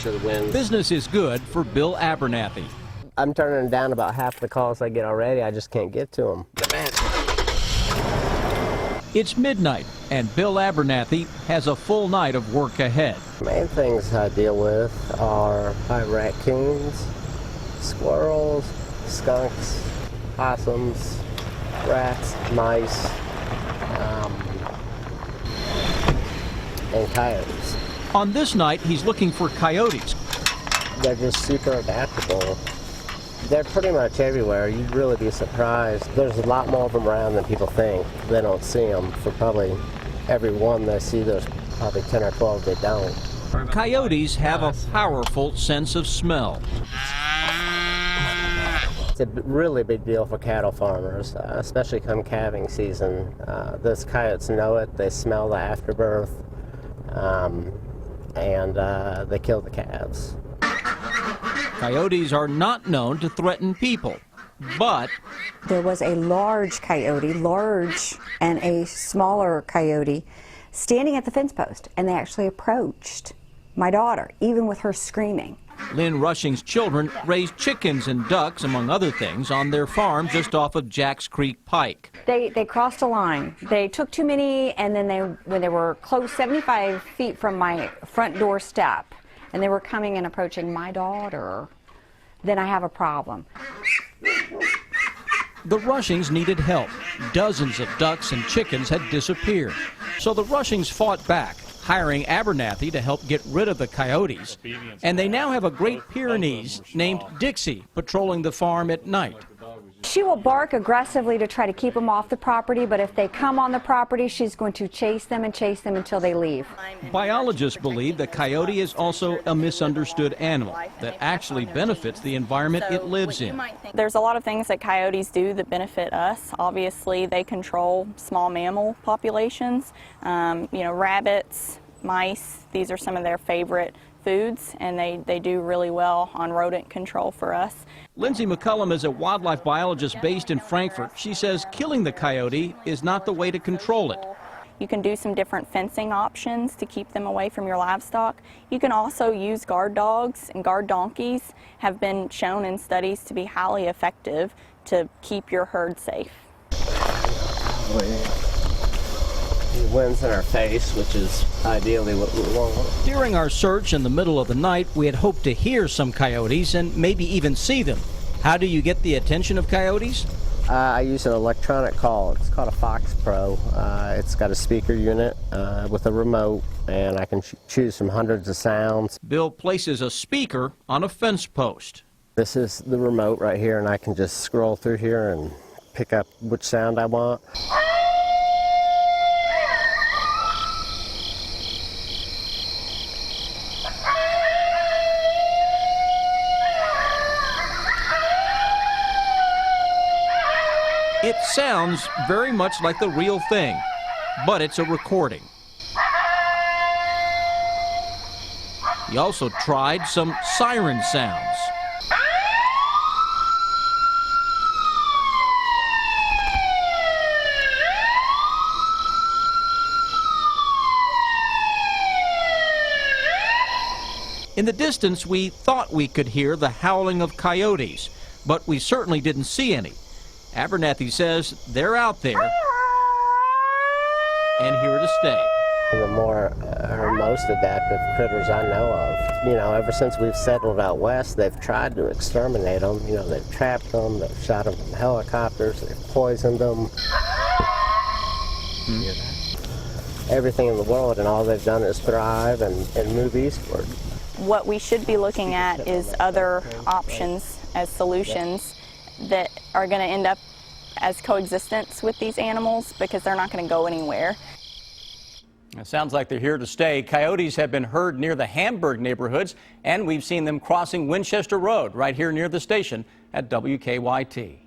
to the winds. Business is good for Bill Abernathy. I'm turning down about half the calls I get already. I just can't get to them. It's midnight, and Bill Abernathy has a full night of work ahead. The main things I deal with are raccoons, squirrels, skunks, possums, rats, mice, and coyotes. On this night, he's looking for coyotes. They're just super adaptable. They're pretty much everywhere. You'd really be surprised. There's a lot more of them around than people think. They don't see them. For probably every one they see, there's probably 10 or 12 they don't. Coyotes have a powerful sense of smell. It's a really big deal for cattle farmers, especially come calving season. Those coyotes know it. They smell the afterbirth, and they kill the calves. Coyotes are not known to threaten people, but there was a large coyote, and a smaller coyote standing at the fence post, and they actually approached my daughter, even with her screaming. Lynn Rushing's children raise chickens and ducks, among other things, on their farm just off of Jacks Creek Pike. They crossed a line. They took too many, and then when they were close 75 feet from my front door step, and they were coming and approaching my daughter, then I have a problem. The Rushings needed help. Dozens of ducks and chickens had disappeared. So the Rushings fought back, hiring Abernathy to help get rid of the coyotes. And they now have a Great Pyrenees named Dixie patrolling the farm at night. She will bark aggressively to try to keep them off the property, but if they come on the property, she's going to chase them until they leave. Biologists believe the coyote is also a misunderstood animal that actually benefits the environment it lives in. There's a lot of things that coyotes do that benefit us. Obviously, they control small mammal populations, rabbits, mice. These are some of their favorite foods, and they do really well on rodent control for us. Lindsay McCullum is a wildlife biologist based in Frankfurt. She says killing the coyote is not the way to control it. You can do some different fencing options to keep them away from your livestock. You can also use guard dogs, and guard donkeys have been shown in studies to be highly effective to keep your herd safe. The wind's in our face, which is ideally what we want. During our search in the middle of the night, we had hoped to hear some coyotes and maybe even see them. How do you get the attention of coyotes? I use an electronic call. It's called a Fox Pro. It's got a speaker unit with a remote, and I can choose from hundreds of sounds. Bill places a speaker on a fence post. This is the remote right here, and I can just scroll through here and pick up which sound I want. It sounds very much like the real thing, but it's a recording. He also tried some siren sounds. In the distance, we thought we could hear the howling of coyotes, but we certainly didn't see any. Abernathy says they're out there and here to stay. The most adaptive critters I know of. Ever since we've settled out west, they've tried to exterminate them. They've trapped them, they've shot them from helicopters, they've poisoned them. Everything in the world, and all they've done is thrive and move eastward. What we should be looking at is other options as solutions that are going to end up as coexistence with these animals, because they're not going to go anywhere. It sounds like they're here to stay. Coyotes have been heard near the Hamburg neighborhoods, and we've seen them crossing Winchester Road right here near the station at WKYT.